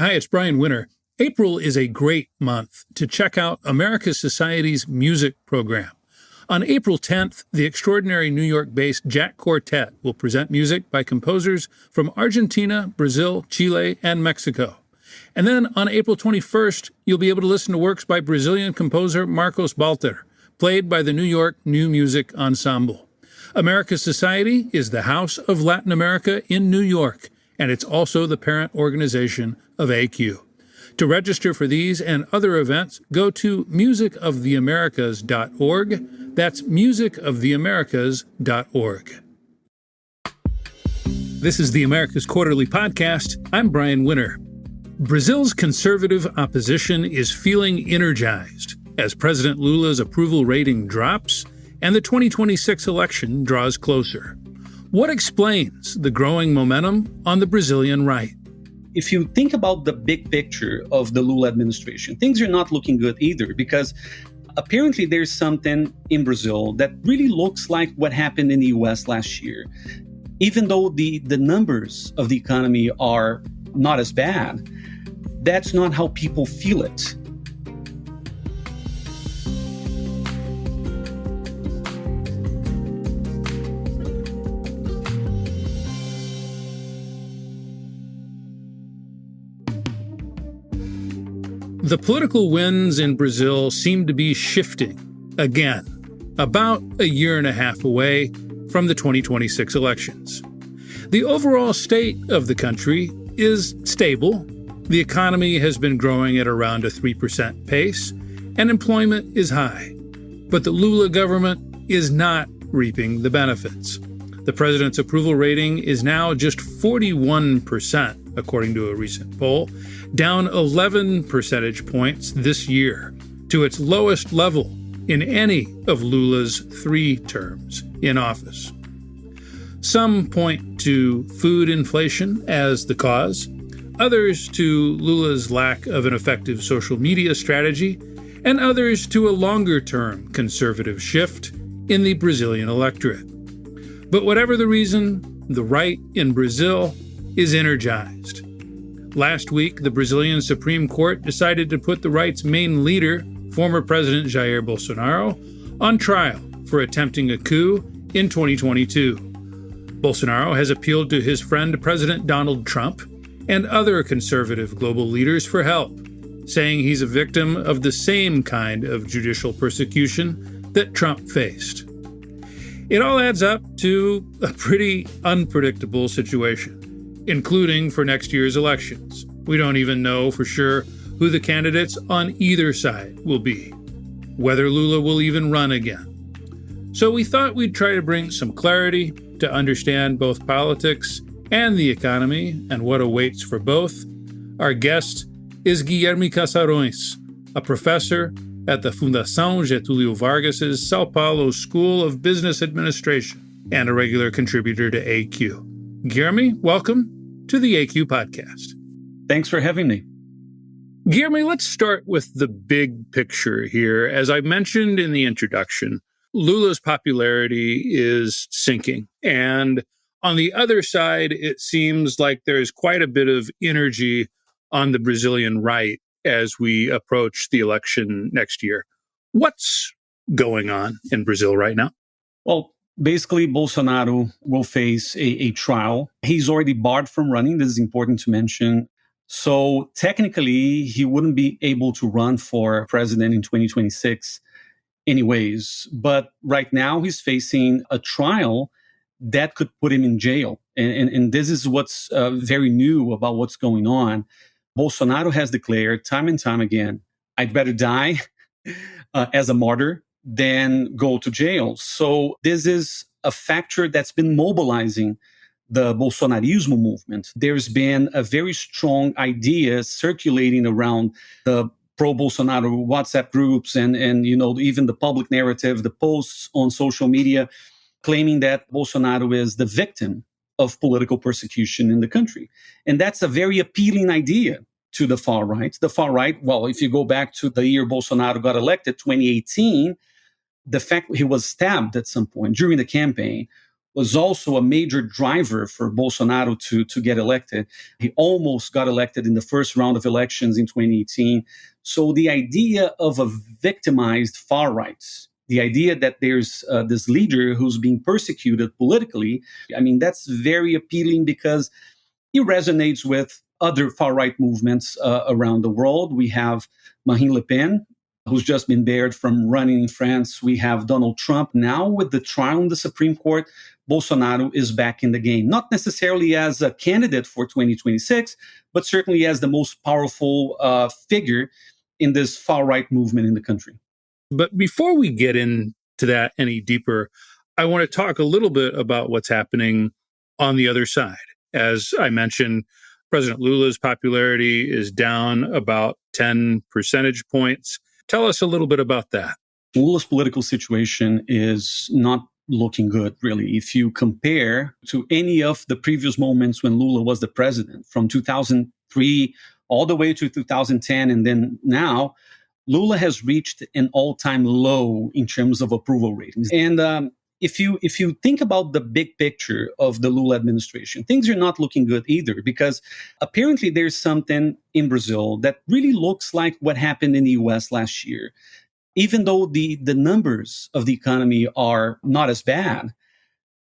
Hi, it's Brian Winter. April is a great month to check out America's Society's music program. On April 10th, the extraordinary New York-based Jack Quartet will present music by composers from Argentina, Brazil, Chile, and Mexico. And then on April 21st, you'll be able to listen to works by Brazilian composer Marcos Balter, played by the New York New Music Ensemble. America's Society is the House of Latin America in New York, and it's also the parent organization of AQ. To register for these and other events, go to musicoftheamericas.org. That's musicoftheamericas.org. This is the Americas Quarterly Podcast. I'm Brian Winter. Brazil's conservative opposition is feeling energized as President Lula's approval rating drops and the 2026 election draws closer. What explains the growing momentum on the Brazilian right? If you think about the big picture of the Lula administration, things are not looking good either, because apparently there's something in Brazil that really looks like what happened in the US last year. Even though the numbers of the economy are not as bad, that's not how people feel it. The political winds in Brazil seem to be shifting again, about a year and a half away from the 2026 elections. The overall state of the country is stable. The economy has been growing at around a 3% pace, and employment is high. But the Lula government is not reaping the benefits. The president's approval rating is now just 41%, according to a recent poll, down 11 percentage points this year, to its lowest level in any of Lula's 3 terms in office. Some point to food inflation as the cause, others to Lula's lack of an effective social media strategy, and others to a longer-term conservative shift in the Brazilian electorate. But whatever the reason, the right in Brazil is energized. Last week, the Brazilian Supreme Court decided to put the right's main leader, former President Jair Bolsonaro, on trial for attempting a coup in 2022. Bolsonaro has appealed to his friend President Donald Trump and other conservative global leaders for help, saying he's a victim of the same kind of judicial persecution that Trump faced. It all adds up to a pretty unpredictable situation, including for next year's elections. We don't even know for sure who the candidates on either side will be, whether Lula will even run again. So we thought we'd try to bring some clarity to understand both politics and the economy and what awaits for both. Our guest is Guilherme Casarões, a professor at the Fundação Getúlio Vargas' Sao Paulo School of Business Administration and a regular contributor to AQ. Guilherme, welcome to the AQ podcast. Thanks for having me. Guilherme, let's start with the big picture here. As I mentioned in the introduction, Lula's popularity is sinking. And on the other side, it seems like there's quite a bit of energy on the Brazilian right as we approach the election next year. What's going on in Brazil right now? Well, basically, Bolsonaro will face a trial. He's already barred from running. This is important to mention. So technically, he wouldn't be able to run for president in 2026 anyways. But right now, he's facing a trial that could put him in jail. And this is what's very new about what's going on. Bolsonaro has declared time and time again, I'd better die as a martyr than go to jail. So this is a factor that's been mobilizing the Bolsonarismo movement. There's been a very strong idea circulating around the pro-Bolsonaro WhatsApp groups and even the public narrative, the posts on social media claiming that Bolsonaro is the victim of political persecution in the country. And that's a very appealing idea to the far right. The far right, well, if you go back to the year Bolsonaro got elected, 2018, the fact he was stabbed at some point during the campaign was also a major driver for Bolsonaro to get elected. He almost got elected in the first round of elections in 2018. So the idea of a victimized far right, the idea that there's this leader who's being persecuted politically, I mean, that's very appealing because he resonates with other far right movements around the world. We have Marine Le Pen, who's just been barred from running in France. We have Donald Trump. Now, with the trial in the Supreme Court, Bolsonaro is back in the game, not necessarily as a candidate for 2026, but certainly as the most powerful figure in this far right movement in the country. But before we get into that any deeper, I want to talk a little bit about what's happening on the other side. As I mentioned, President Lula's popularity is down about 10 percentage points. Tell us a little bit about that. Lula's political situation is not looking good, really. If you compare to any of the previous moments when Lula was the president, from 2003 all the way to 2010, and then now, Lula has reached an all-time low in terms of approval ratings. And if you think about the big picture of the Lula administration, things are not looking good either, because apparently there's something in Brazil that really looks like what happened in the US last year. Even though the numbers of the economy are not as bad,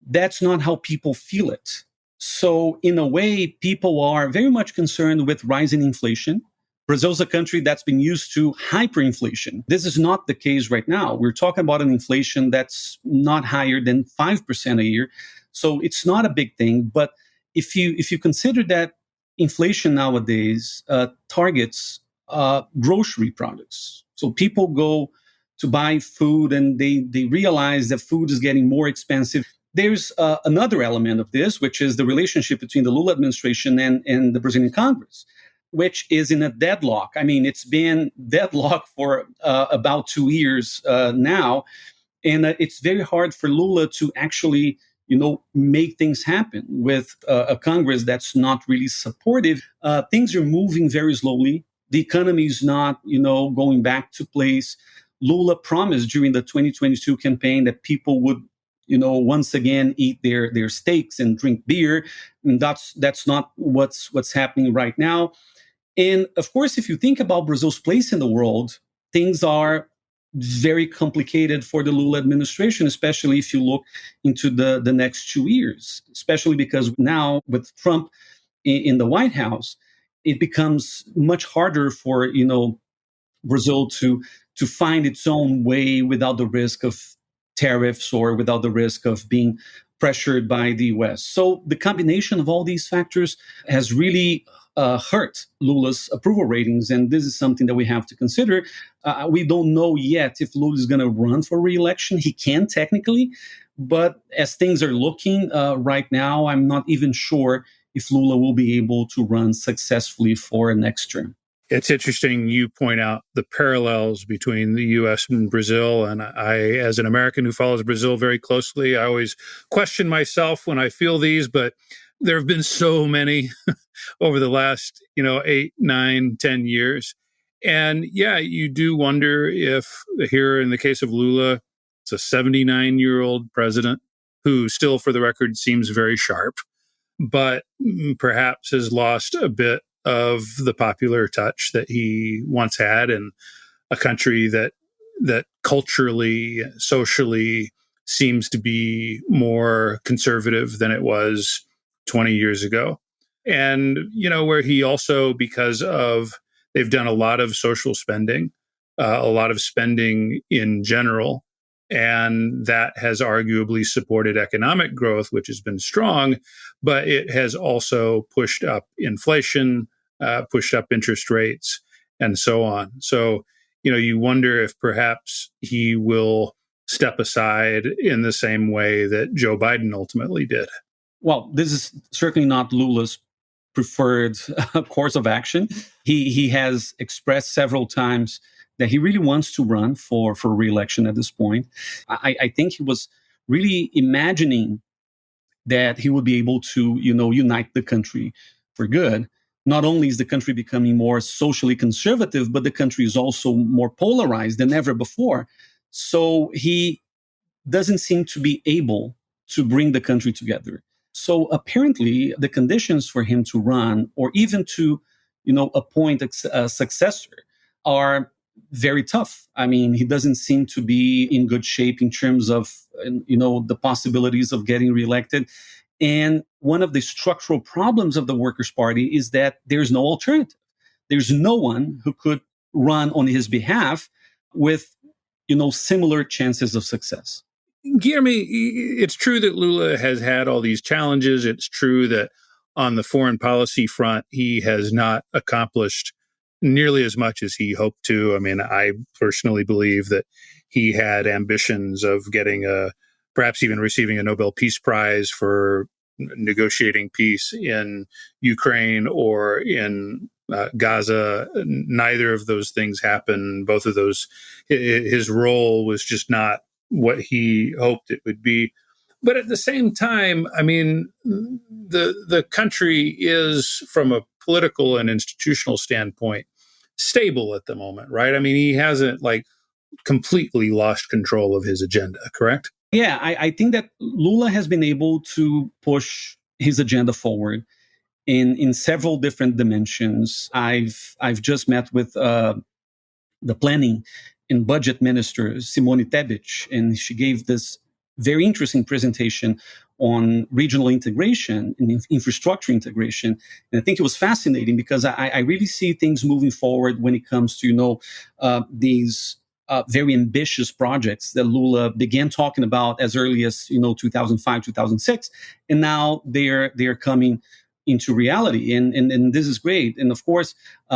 that's not how people feel it. So in a way, people are very much concerned with rising inflation. Brazil's a country that's been used to hyperinflation. This is not the case right now. We're talking about an inflation that's not higher than 5% a year. So it's not a big thing. But if you consider that inflation nowadays targets grocery products, so people go to buy food and they realize that food is getting more expensive. There's another element of this, which is the relationship between the Lula administration and the Brazilian Congress, which is in a deadlock. I mean, it's been deadlocked for about 2 years now. And it's very hard for Lula to actually, make things happen with a Congress that's not really supportive. Things are moving very slowly. The economy is not, going back to place. Lula promised during the 2022 campaign that people would, once again eat their steaks and drink beer. And that's not what's happening right now. And of course, if you think about Brazil's place in the world, things are very complicated for the Lula administration, especially if you look into the next 2 years, especially because now with Trump in the White House, it becomes much harder for, Brazil to find its own way without the risk of tariffs or without the risk of being pressured by the US. So the combination of all these factors has really hurt Lula's approval ratings. And this is something that we have to consider. We don't know yet if Lula is going to run for re-election. He can technically, but as things are looking right now, I'm not even sure if Lula will be able to run successfully for a next term. It's interesting you point out the parallels between the U.S. and Brazil. And I, as an American who follows Brazil very closely, I always question myself when I feel these, but there have been so many over the last, 8, 9, 10 years. And yeah, you do wonder if here in the case of Lula, it's a 79-year-old president who still, for the record, seems very sharp, but perhaps has lost a bit of the popular touch that he once had in a country that culturally, socially seems to be more conservative than it was 20 years ago. And, where he also, because of, they've done a lot of social spending, a lot of spending in general, and that has arguably supported economic growth, which has been strong, but it has also pushed up inflation, pushed up interest rates, and so on. So, you wonder if perhaps he will step aside in the same way that Joe Biden ultimately did. Well, this is certainly not Lula's preferred course of action. He has expressed several times that he really wants to run for re-election at this point. I think he was really imagining that he would be able to, unite the country for good. Not only is the country becoming more socially conservative, but the country is also more polarized than ever before. So he doesn't seem to be able to bring the country together. So apparently the conditions for him to run or even to, appoint a successor are very tough. I mean, he doesn't seem to be in good shape in terms of, the possibilities of getting reelected. And one of the structural problems of the Workers' Party is that there's no alternative. There's no one who could run on his behalf with, similar chances of success. Guilherme, it's true that Lula has had all these challenges. It's true that on the foreign policy front, he has not accomplished nearly as much as he hoped to. I mean, I personally believe that he had ambitions of getting perhaps even receiving a Nobel Peace Prize for negotiating peace in Ukraine or in Gaza. Neither of those things happened. Both of those, his role was just not what he hoped it would be. But at the same time, I mean, the country is, from a political and institutional standpoint, stable at the moment, right? I mean, he hasn't completely lost control of his agenda, correct? Yeah, I think that Lula has been able to push his agenda forward in several different dimensions. I've just met with the planning and budget minister, Simone Tebet, and she gave this very interesting presentation on regional integration and infrastructure integration. And I think it was fascinating because I really see things moving forward when it comes to, these very ambitious projects that Lula began talking about as early as 2005, 2006, and now they're coming into reality, and this is great. And of course,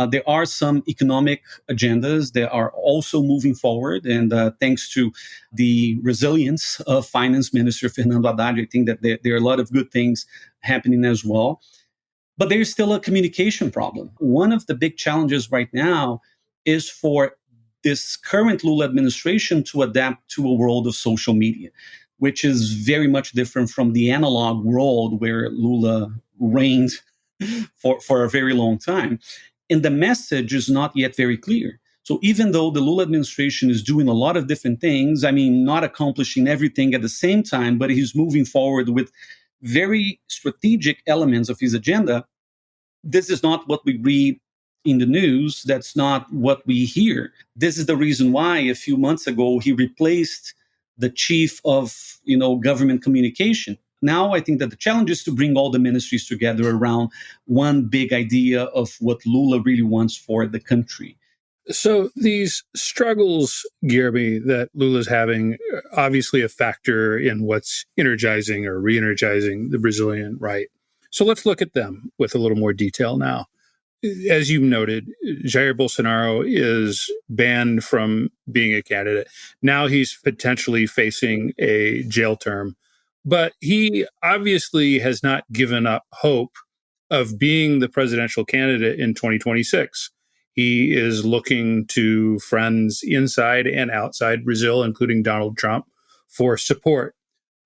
there are some economic agendas that are also moving forward, and thanks to the resilience of Finance Minister Fernando Haddad, I think that there are a lot of good things happening as well. But there's still a communication problem. One of the big challenges right now is for this current Lula administration to adapt to a world of social media, which is very much different from the analog world where Lula reigned for a very long time. And the message is not yet very clear. So even though the Lula administration is doing a lot of different things, I mean, not accomplishing everything at the same time, but he's moving forward with very strategic elements of his agenda, this is not what we read in the news. That's not what we hear. This is the reason why a few months ago he replaced the chief of government communication. Now I think that the challenge is to bring all the ministries together around one big idea of what Lula really wants for the country. So these struggles, Guilherme, that Lula's having, obviously a factor in what's energizing or re-energizing the Brazilian right. So let's look at them with a little more detail now. As you noted, Jair Bolsonaro is banned from being a candidate. Now he's potentially facing a jail term. But he obviously has not given up hope of being the presidential candidate in 2026. He is looking to friends inside and outside Brazil, including Donald Trump, for support.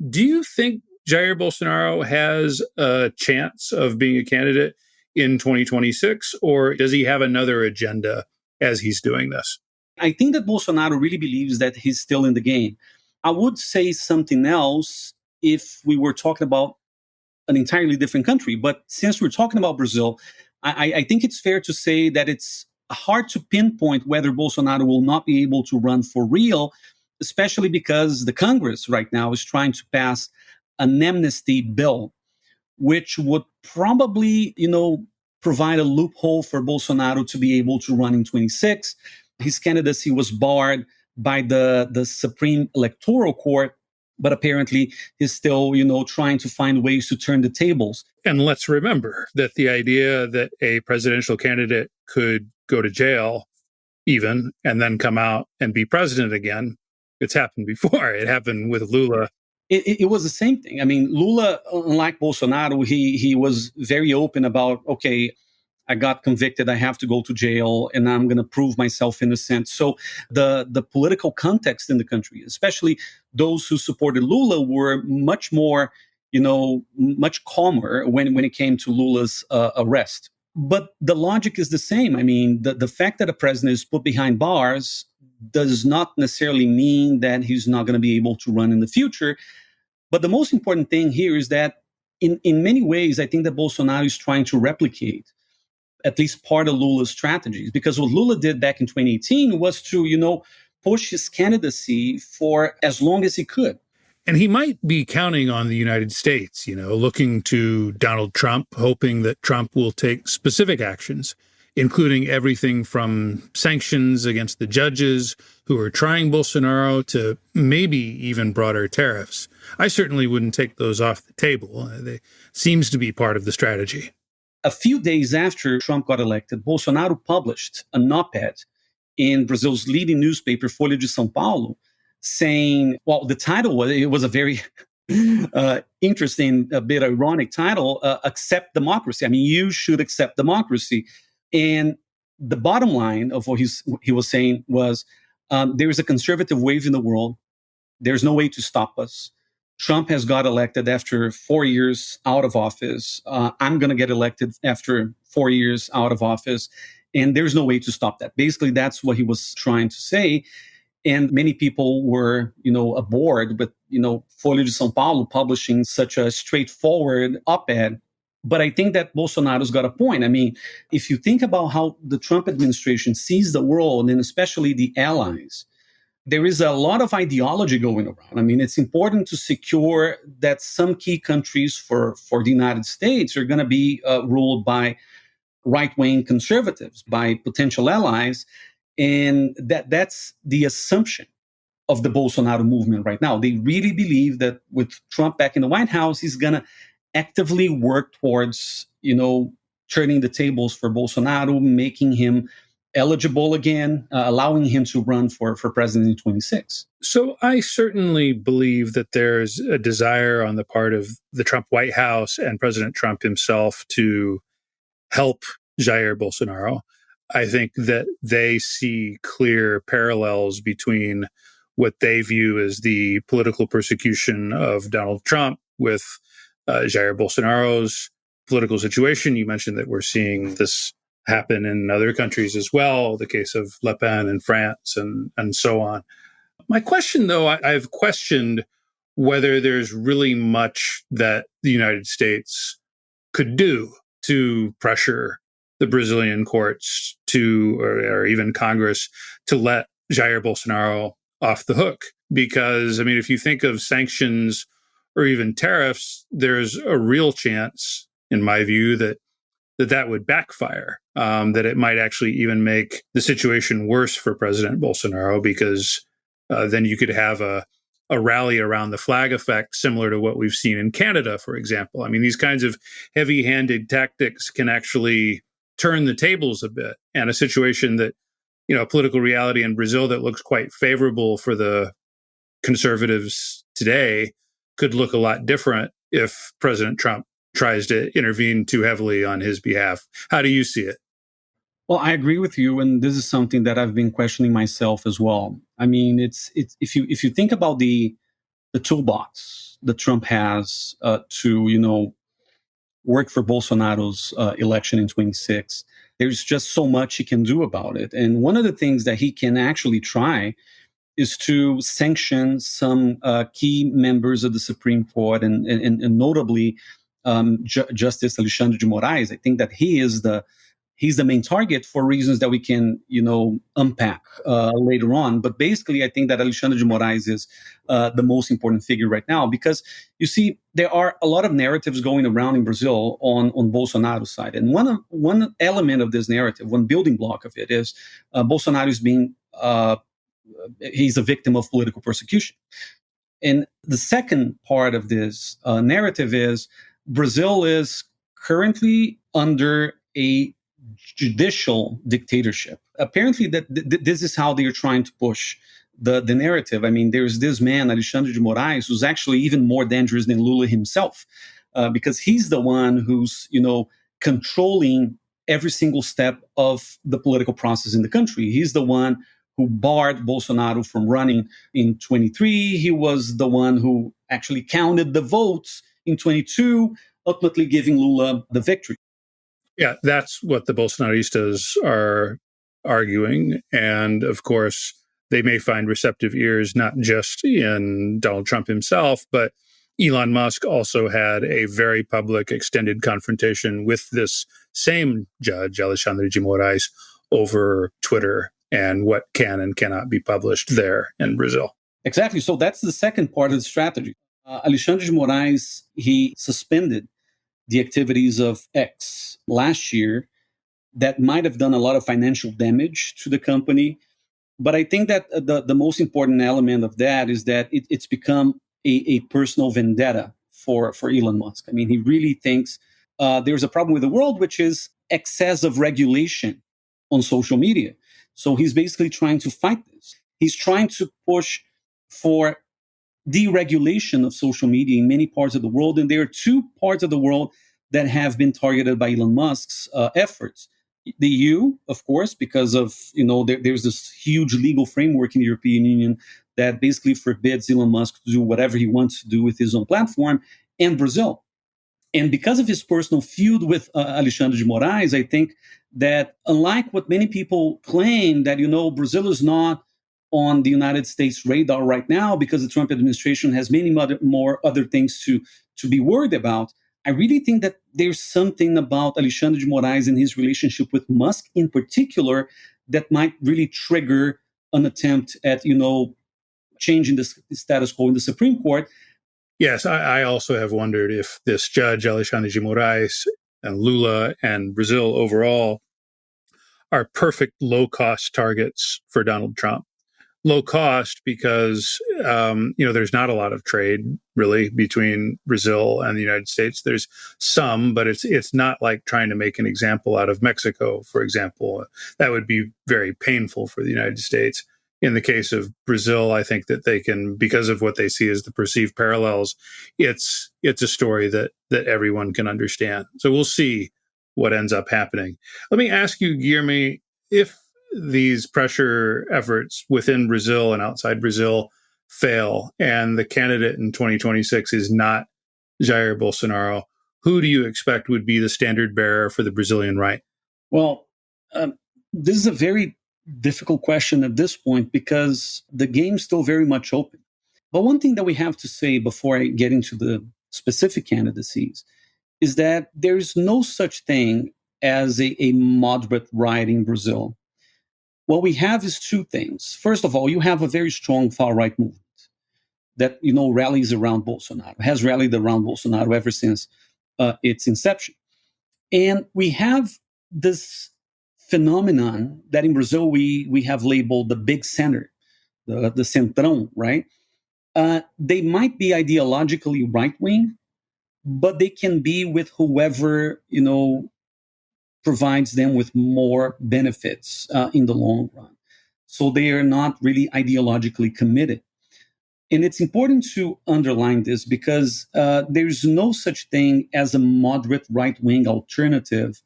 Do you think Jair Bolsonaro has a chance of being a candidate in 2026, or does he have another agenda as he's doing this? I think that Bolsonaro really believes that he's still in the game. I would say something else if we were talking about an entirely different country. But since we're talking about Brazil, I think it's fair to say that it's hard to pinpoint whether Bolsonaro will not be able to run for real, especially because the Congress right now is trying to pass an amnesty bill, which would probably, provide a loophole for Bolsonaro to be able to run in 26. His candidacy was barred by the Supreme Electoral Court, but apparently he's still, trying to find ways to turn the tables. And let's remember that the idea that a presidential candidate could go to jail even and then come out and be president again, it's happened before. It happened with Lula. It was the same thing. I mean, Lula, unlike Bolsonaro, he was very open about, okay, I got convicted, I have to go to jail, and I'm going to prove myself innocent. So the political context in the country, especially those who supported Lula, were much more, much calmer when it came to Lula's arrest. But the logic is the same. I mean, the fact that a president is put behind bars does not necessarily mean that he's not going to be able to run in the future. But the most important thing here is that in many ways, I think that Bolsonaro is trying to replicate at least part of Lula's strategies. Because what Lula did back in 2018 was to, push his candidacy for as long as he could. And he might be counting on the United States, looking to Donald Trump, hoping that Trump will take specific actions, including everything from sanctions against the judges who are trying Bolsonaro to maybe even broader tariffs. I certainly wouldn't take those off the table. They seems to be part of the strategy. A few days after Trump got elected, Bolsonaro published an op-ed in Brazil's leading newspaper, Folha de São Paulo, saying, well, the title was a very interesting, a bit ironic title, Accept Democracy. I mean, you should accept democracy. And the bottom line of what he was saying was, there is a conservative wave in the world. There's no way to stop us. Trump has got elected after 4 years out of office. I'm going to get elected after 4 years out of office. And there's no way to stop that. Basically, that's what he was trying to say. And many people were, aboard with, Folha de São Paulo publishing such a straightforward op-ed. But I think that Bolsonaro's got a point. I mean, if you think about how the Trump administration sees the world, and especially the allies, there is a lot of ideology going around. I mean, it's important to secure that some key countries for the United States are going to be ruled by right-wing conservatives, by potential allies. And that's the assumption of the Bolsonaro movement right now. They really believe that with Trump back in the White House, he's going to actively work towards, turning the tables for Bolsonaro, making him eligible again, allowing him to run for president in 26. So I certainly believe that there's a desire on the part of the Trump White House and President Trump himself to help Jair Bolsonaro. I think that they see clear parallels between what they view as the political persecution of Donald Trump with Jair Bolsonaro's political situation. You mentioned that we're seeing this happen in other countries as well, the case of Le Pen in France and so on. My question, though, I've questioned whether there's really much that the United States could do to pressure the Brazilian courts or even Congress to let Jair Bolsonaro off the hook. Because, I mean, if you think of sanctions or even tariffs, there's a real chance, in my view, that would backfire, that it might actually even make the situation worse for President Bolsonaro, because then you could have a rally around the flag effect, similar to what we've seen in Canada, for example. I mean, these kinds of heavy-handed tactics can actually turn the tables a bit, and a situation that, a political reality in Brazil that looks quite favorable for the conservatives today could look a lot different if President Trump tries to intervene too heavily on his behalf. How do you see it? Well, I agree with you, and this is something that I've been questioning myself as well. I mean, it's if you think about the toolbox that Trump has to work for Bolsonaro's election in 26, there's just so much he can do about it. And one of the things that he can actually try is to sanction some key members of the Supreme Court, and notably Justice Alexandre de Moraes. I think that he's the main target for reasons that we can, unpack later on. But basically, I think that Alexandre de Moraes is the most important figure right now, because you see, there are a lot of narratives going around in Brazil on Bolsonaro's side. And one element of this narrative, one building block of it, is Bolsonaro is he's a victim of political persecution. And the second part of this narrative is Brazil is currently under a judicial dictatorship. Apparently, this is how they are trying to push the narrative. I mean, there's this man, Alexandre de Moraes, who's actually even more dangerous than Lula himself, because he's the one who's, controlling every single step of the political process in the country. He's the one who barred Bolsonaro from running in 23. He was the one who actually counted the votes in 22, ultimately giving Lula the victory. Yeah, that's what the Bolsonaristas are arguing. And of course, they may find receptive ears, not just in Donald Trump himself, but Elon Musk also had a very public, extended confrontation with this same judge, Alexandre de Moraes, over Twitter and what can and cannot be published there in Brazil. Exactly. So that's the second part of the strategy. Alexandre de Moraes, he suspended the activities of X last year that might have done a lot of financial damage to the company. But I think that the most important element of that is that it's become a personal vendetta for Elon Musk. I mean, he really thinks there's a problem with the world, which is excess of regulation on social media. So he's basically trying to fight this. He's trying to push for deregulation of social media in many parts of the world. And there are two parts of the world that have been targeted by Elon Musk's efforts. The EU, of course, because of, there's this huge legal framework in the European Union that basically forbids Elon Musk to do whatever he wants to do with his own platform, and Brazil. And because of his personal feud with Alexandre de Moraes, I think that unlike what many people claim that, Brazil is not on the United States radar right now because the Trump administration has many more other things to be worried about, I really think that there's something about Alexandre de Moraes and his relationship with Musk in particular that might really trigger an attempt at, changing the status quo in the Supreme Court. Yes, I also have wondered if this judge, Alexandre de Moraes, and Lula and Brazil overall are perfect low-cost targets for Donald Trump. Low cost because, there's not a lot of trade really between Brazil and the United States. There's some, but it's not like trying to make an example out of Mexico, for example. That would be very painful for the United States. In the case of Brazil, I think that they can, because of what they see as the perceived parallels, it's a story that everyone can understand. So we'll see what ends up happening. Let me ask you, Guilherme, if these pressure efforts within Brazil and outside Brazil fail, and the candidate in 2026 is not Jair Bolsonaro, who do you expect would be the standard bearer for the Brazilian right? Well, this is a very difficult question at this point because the game's still very much open. But one thing that we have to say before I get into the specific candidacies is that there's no such thing as a moderate right in Brazil. What we have is two things. First of all, you have a very strong far-right movement that, rallies around Bolsonaro, has rallied around Bolsonaro ever since its inception. And we have this phenomenon that in Brazil we have labeled the big center, the centrão, right? They might be ideologically right-wing, but they can be with whoever, provides them with more benefits in the long run. So they are not really ideologically committed. And it's important to underline this because there's no such thing as a moderate right-wing alternative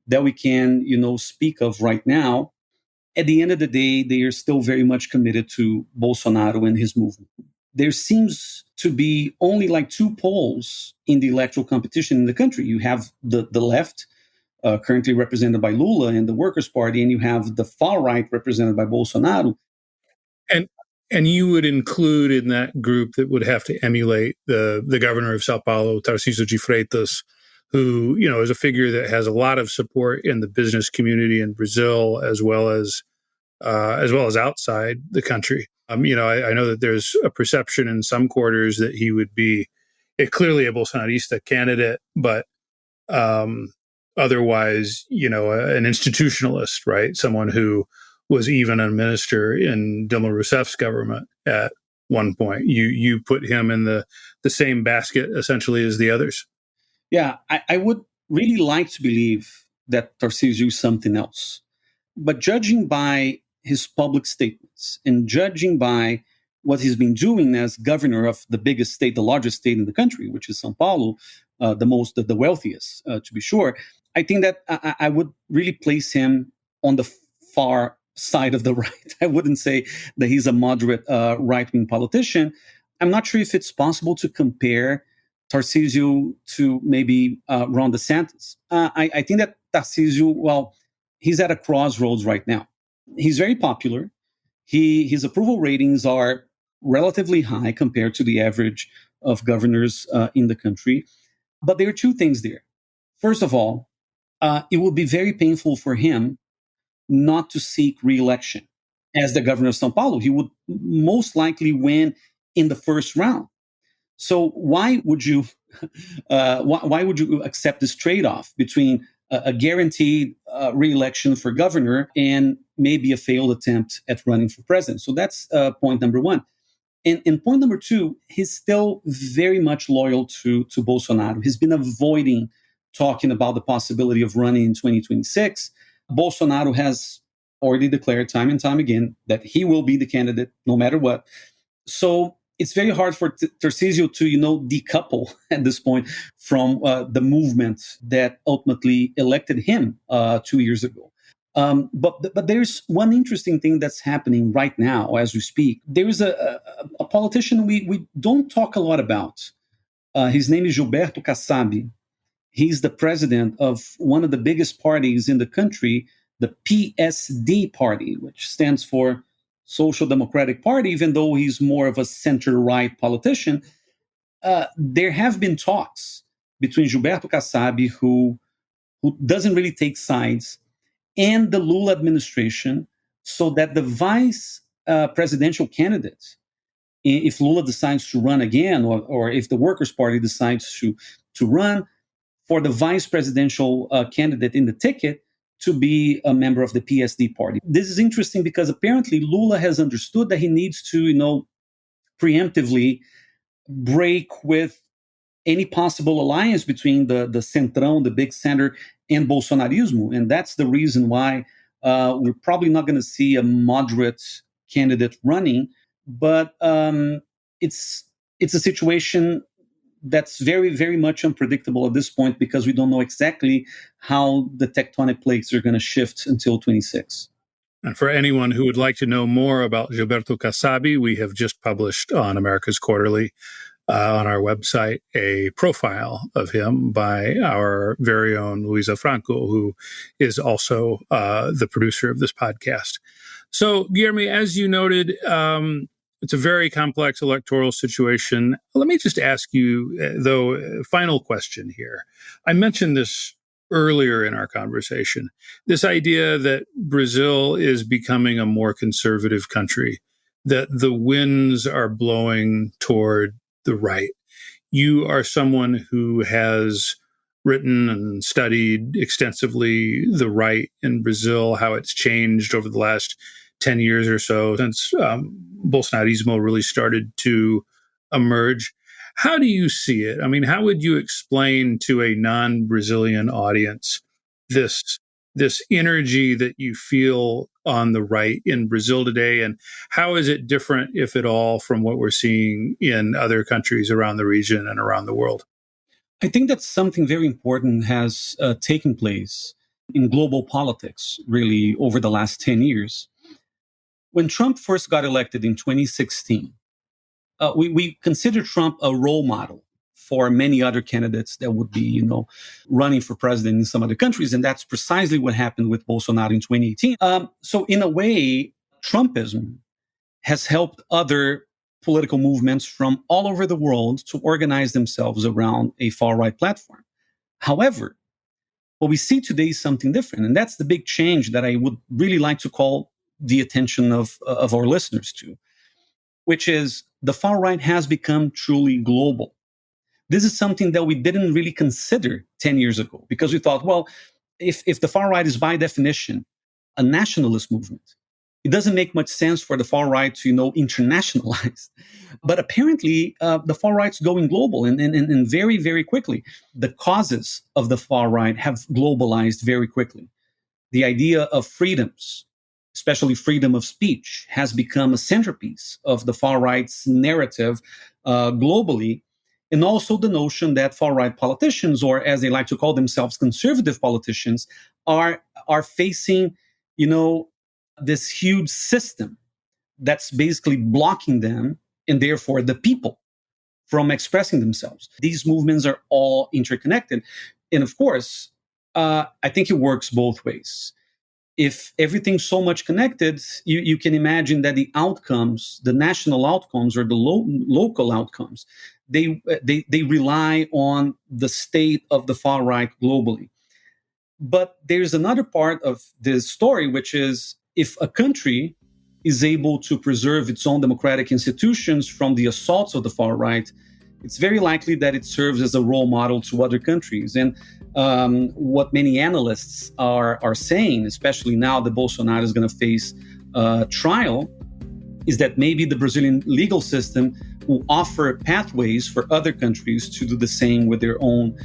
that we can, speak of right now. At the end of the day, they are still very much committed to Bolsonaro and his movement. There seems to be only like two poles in the electoral competition in the country. You have the left, currently represented by Lula and the Workers' Party, and you have the far right represented by Bolsonaro. And you would include in that group that would have to emulate the governor of Sao Paulo, Tarcísio de Freitas, who is a figure that has a lot of support in the business community in Brazil as well as outside the country. I know that there's a perception in some quarters that he would be clearly a Bolsonarista candidate, but otherwise, an institutionalist, right? Someone who was even a minister in Dilma Rousseff's government at one point. You put him in the same basket, essentially, as the others. Yeah, I would really like to believe that Tarcísio is something else. But judging by his public statements and judging by what he's been doing as governor of the biggest state, the largest state in the country, which is São Paulo, the wealthiest, to be sure, I think that I would really place him on the far side of the right. I wouldn't say that he's a moderate right-wing politician. I'm not sure if it's possible to compare Tarcísio to maybe Ron DeSantis. I think that Tarcísio, he's at a crossroads right now. He's very popular. His approval ratings are relatively high compared to the average of governors in the country. But there are two things there. First of all, it will be very painful for him not to seek re-election as the governor of São Paulo. He would most likely win in the first round. So why would you accept this trade-off between a guaranteed re-election for governor and maybe a failed attempt at running for president? So that's point number one. And point number two, he's still very much loyal to Bolsonaro. He's been avoiding talking about the possibility of running in 2026. Bolsonaro has already declared time and time again that he will be the candidate no matter what. So it's very hard for Tarcísio to, decouple at this point from the movement that ultimately elected him 2 years ago. But there's one interesting thing that's happening right now as we speak. There is a politician we don't talk a lot about. His name is Gilberto Kassab. He's the president of one of the biggest parties in the country, the PSD party, which stands for Social Democratic Party, even though he's more of a center-right politician. There have been talks between Gilberto Kassab, who doesn't really take sides, and the Lula administration, so that the vice presidential candidate, if Lula decides to run again, or if the Workers' Party decides to run, for the vice presidential candidate in the ticket to be a member of the PSD party. This is interesting because apparently Lula has understood that he needs to, preemptively break with any possible alliance between the Centrão, the big center, and Bolsonarismo. And that's the reason why we're probably not going to see a moderate candidate running. But it's a situation that's very, very much unpredictable at this point because we don't know exactly how the tectonic plates are going to shift until 26. And for anyone who would like to know more about Gilberto Kassab, we have just published on America's Quarterly on our website a profile of him by our very own Luisa Franco, who is also the producer of this podcast. So, Guilherme, as you noted, it's a very complex electoral situation. Let me just ask you, though, a final question here. I mentioned this earlier in our conversation, this idea that Brazil is becoming a more conservative country, that the winds are blowing toward the right. You are someone who has written and studied extensively the right in Brazil, how it's changed over the last 10 years or so since Bolsonarismo really started to emerge. How do you see it? I mean, how would you explain to a non-Brazilian audience this energy that you feel on the right in Brazil today? And how is it different, if at all, from what we're seeing in other countries around the region and around the world? I think that something very important has taken place in global politics, really, over the last 10 years. When Trump first got elected in 2016, we consider Trump a role model for many other candidates that would be, running for president in some other countries. And that's precisely what happened with Bolsonaro in 2018. So in a way, Trumpism has helped other political movements from all over the world to organize themselves around a far-right platform. However, what we see today is something different. And that's the big change that I would really like to call the attention of our listeners to, which is the far right has become truly global. This is something that we didn't really consider 10 years ago because we thought, well, if the far right is by definition a nationalist movement, it doesn't make much sense for the far right to, internationalize. But apparently, the far right's going global and very, very quickly. The causes of the far right have globalized very quickly. The idea of freedoms, especially freedom of speech, has become a centerpiece of the far right's narrative globally. And also the notion that far right politicians, or as they like to call themselves, conservative politicians, are facing, this huge system that's basically blocking them and therefore the people from expressing themselves. These movements are all interconnected. And of course, I think it works both ways. If everything's so much connected, you can imagine that the outcomes, the national outcomes or the local outcomes, they rely on the state of the far right globally. But there's another part of this story, which is if a country is able to preserve its own democratic institutions from the assaults of the far right, it's very likely that it serves as a role model to other countries. And what many analysts are saying, especially now that Bolsonaro is going to face trial, is that maybe the Brazilian legal system will offer pathways for other countries to do the same with their own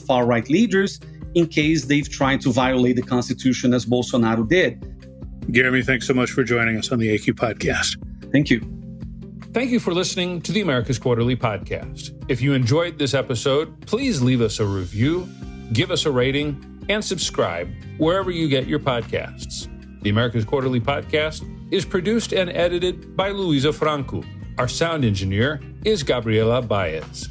far-right leaders in case they've tried to violate the Constitution as Bolsonaro did. Guilherme, thanks so much for joining us on the AQ Podcast. Thank you. Thank you for listening to the America's Quarterly Podcast. If you enjoyed this episode, please leave us a review, give us a rating, and subscribe wherever you get your podcasts. The America's Quarterly Podcast is produced and edited by Luisa Franco. Our sound engineer is Gabriela Baez.